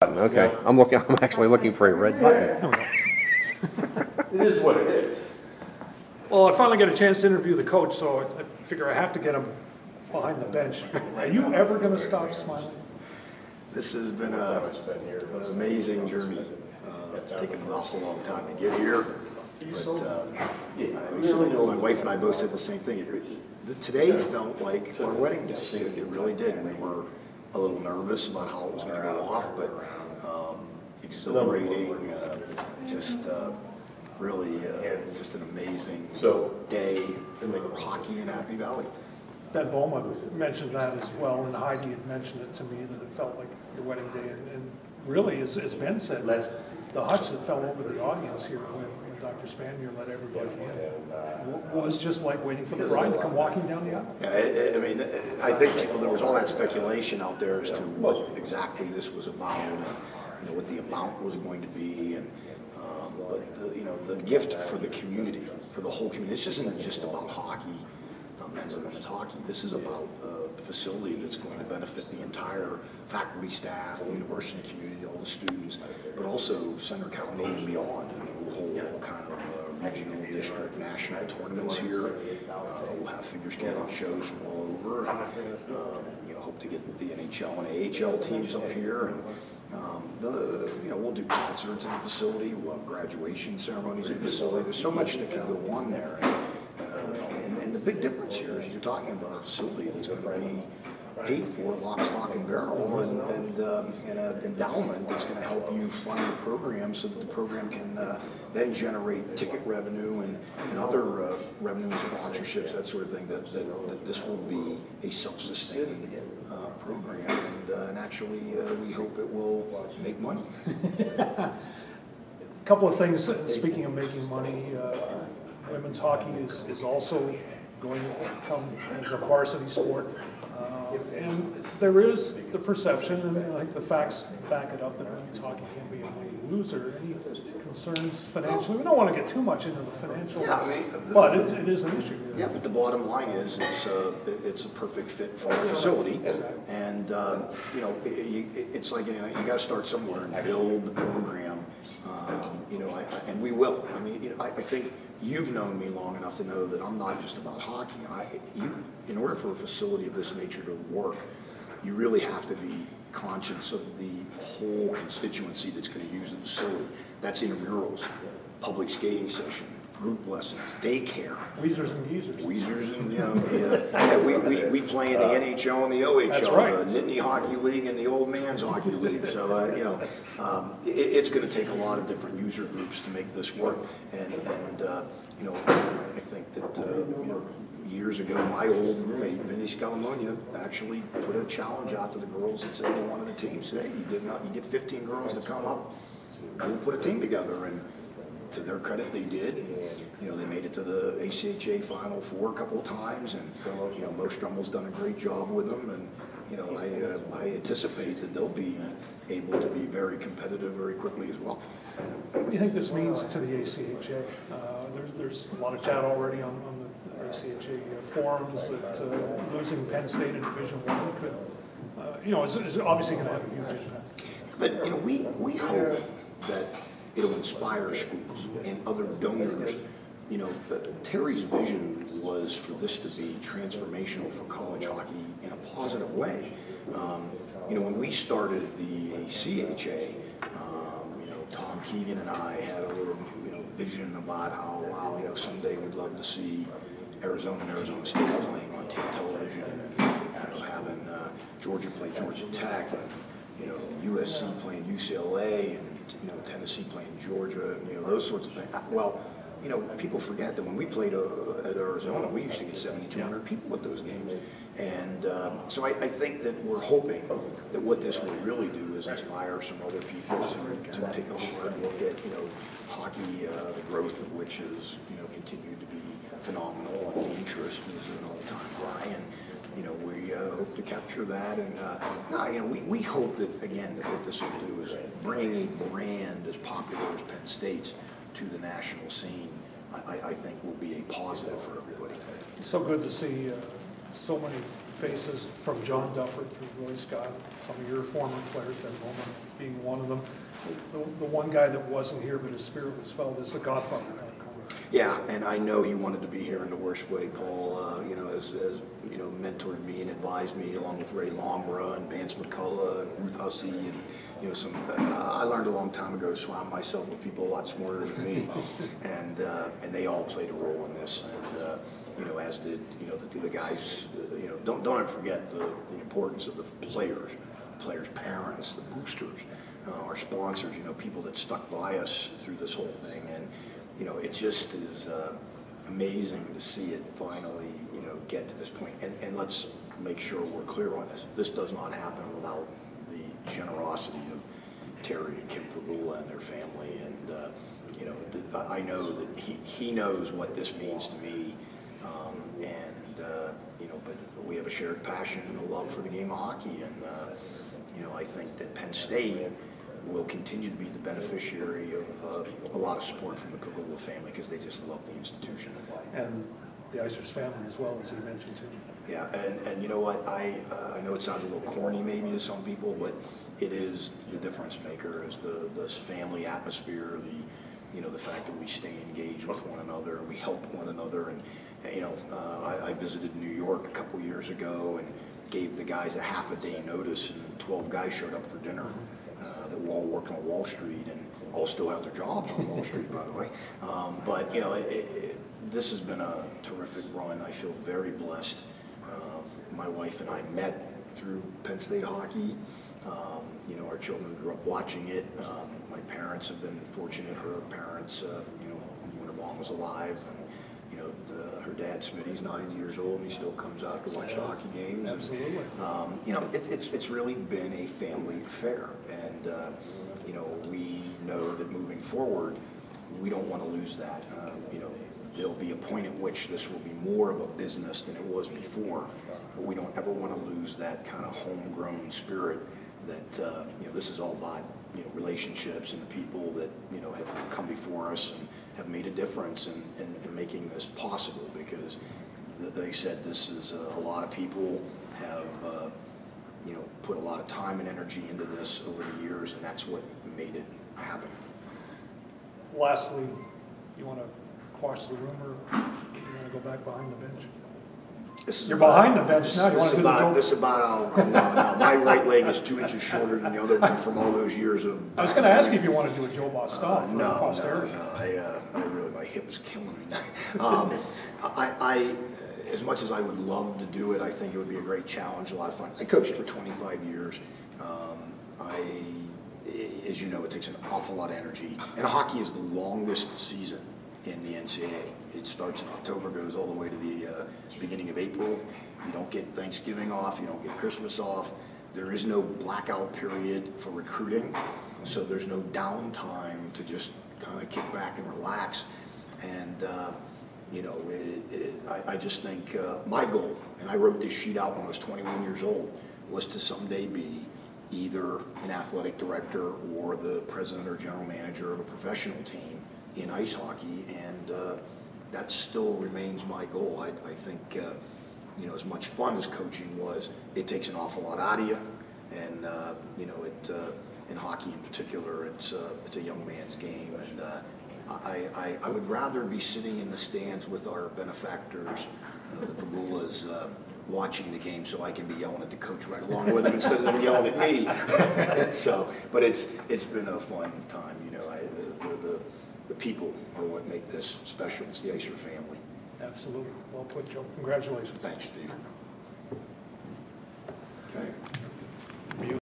button. Okay, I'm looking. I'm actually looking for a red button. It is what it is. Well, I finally got a chance to interview the coach, so I figure I have to get him behind the bench. Are you ever going to stop smiling? This has been an amazing journey. It's taken an awful long time to get here, but my wife and I both said the same thing. Today felt like our wedding day. It really did. We were a little nervous about how it was going to go off, but exhilarating. Really just an amazing day for hockey in Happy Valley. Ben Bowman mentioned that as well, and Heidi had mentioned it to me that it felt like your wedding day. And really, as Ben said, the hush that fell over the audience here when Dr. Spanier let everybody in was just like waiting for the bride to come walking down the aisle. Yeah, I mean, I think there was all that speculation out there as to what exactly this was about, and what the amount was going to be, and but the gift for the community, for the whole community. This isn't just about hockey, men's and women's hockey. This is about a facility that's going to benefit the entire faculty, staff, university community, all the students, but also Center County and beyond. I mean, we'll hold all kind of regional, district, national tournaments here. We'll have figure skating shows from all over. And, hope to get the NHL and AHL teams up here. And, we'll do concerts in the facility. We'll have graduation ceremonies in the facility. There's so much that can go on there. And the big difference here is you're talking about a facility that's going to be paid for lock, stock, and barrel, and an endowment that's going to help you fund the program so that the program can then generate ticket revenue and other revenue sponsorships, that sort of thing, that this will be a self-sustaining program, and actually we hope it will make money. A couple of things, speaking of making money, women's hockey is also going to come as a varsity sport. And there is the perception, and I think the facts back it up, that women's hockey can be a money loser. Any concerns financially? We don't want to get too much into the financials, but it is an issue. Yeah, but the bottom line is it's a perfect fit for our facility, and it's like you got to start somewhere and build the program. And we will. I mean, I think you've known me long enough to know that I'm not just about hockey. In order for a facility of this nature to work, you really have to be conscious of the whole constituency that's going to use the facility. That's intramurals, public skating session, group lessons, daycare. Weezers and geezers. Weezers and, we play in the NHL and the OHL, That's right. The Nittany Hockey League and the Old Man's Hockey League. So, it's going to take a lot of different user groups to make this work. And I think that, years ago, my old roommate, Vinny Scalamonia, actually put a challenge out to the girls and said they wanted a team. Say, hey, you get 15 girls to come up, we'll put a team together. And to their credit, they did. They made it to the ACHA Final Four a couple of times, and Most Drummel's done a great job with them. And I anticipate that they'll be able to be very competitive very quickly as well. What do you think this means to the ACHA? There's a lot of chat already on the ACHA forums that losing Penn State in Division I could, is obviously going to have a huge impact. But we hope that it'll inspire schools and other donors. Terry's vision was for this to be transformational for college hockey in a positive way. When we started the ACHA, Tom Keegan and I had a little, vision about how, someday we'd love to see Arizona and Arizona State playing on television, and having Georgia play Georgia Tech, and USC playing UCLA, and Tennessee playing Georgia, and those sorts of things. Well, people forget that when we played at Arizona, we used to get 7,200 people at those games. And so I think that we're hoping that what this will really do is inspire some other people to take a hard look at, hockey, the growth of which has, continued to be phenomenal, and the interest is at an all-time high. And, we hope to capture that. And, we hope that, again, that what this will do is bring a brand as popular as Penn State's to the national scene. I think will be a positive for everybody. It's so good to see so many faces, from John Dufford through Roy Scott, some of your former players, Ben Bowman being one of them. The one guy that wasn't here, but his spirit was felt, is the Godfather. Yeah, and I know he wanted to be here in the worst way, Paul. You know, as you know, mentored me and advised me, along with Ray Lombra and Vance McCullough and Ruth Hussey, and you know, I learned a long time ago to surround myself with people a lot smarter than me, and they all played a role in this, and you know, as did the guys. You know, don't ever forget the importance of the players' parents, the boosters, our sponsors. You know, people that stuck by us through this whole thing, and you know, it just is amazing to see it finally, you know, get to this point. And let's make sure we're clear on this. This does not happen without the generosity of Terry and Kim Pagula and their family. And, you know, I know that he knows what this means to me. You know, but we have a shared passion and a love for the game of hockey. And, you know, I think that Penn State will continue to be the beneficiary of a lot of support from the Pagula family, because they just love the institution. And the Isers family as well, as he mentioned too. Yeah, and you know what, I know it sounds a little corny maybe to some people, but it is the difference maker, is this family atmosphere, you know, the fact that we stay engaged with one another, we help one another. And you know, I visited New York a couple years ago and gave the guys a half-a-day notice, and 12 guys showed up for dinner. That were all working on Wall Street, and all still have their jobs on Wall Street, by the way. But you know, this has been a terrific run. I feel very blessed. My wife and I met through Penn State hockey. You know, our children grew up watching it. My parents have been fortunate. Her parents, you know, when her mom was alive, and you know, her dad, Smitty's 90 years old, and he still comes out to watch the hockey games. Absolutely. And, you know, it's really been a family affair, and you know, we know that moving forward, we don't want to lose that. You know, there'll be a point at which this will be more of a business than it was before, but we don't ever want to lose that kind of homegrown spirit that you know, this is all about, you know, relationships and the people that, you know, have come before us and have made a difference in making this possible, because they said this is a lot of people have you know, put a lot of time and energy into this over the years, and that's what made it happen. Lastly, you want to quash the rumor? You want to go back behind the bench? You're behind the bench now. You want to do the joke? This about no. My right leg is 2 inches shorter than the other one from all those years of. I was going to ask you if you want to do a Joe Boss stuff. No. I really, my hip's killing me now. As much as I would love to do it, I think it would be a great challenge, a lot of fun. I coached for 25 years. As you know, it takes an awful lot of energy. And hockey is the longest season in the NCAA. It starts in October, goes all the way to the beginning of April. You don't get Thanksgiving off, you don't get Christmas off. There is no blackout period for recruiting, so there's no downtime to just kind of kick back and relax. And you know, I just think my goal, and I wrote this sheet out when I was 21 years old, was to someday be either an athletic director or the president or general manager of a professional team in ice hockey, and that still remains my goal. I think, you know, as much fun as coaching was, it takes an awful lot out of you, and you know, in hockey in particular, it's a young man's game, and I would rather be sitting in the stands with our benefactors, the Pagulas, watching the game, so I can be yelling at the coach right along with them instead of them yelling at me. So, but it's been a fun time. You know, the people are what make this special. It's the Iser family. Absolutely. Well put, Joe. Congratulations. Thanks, Steve.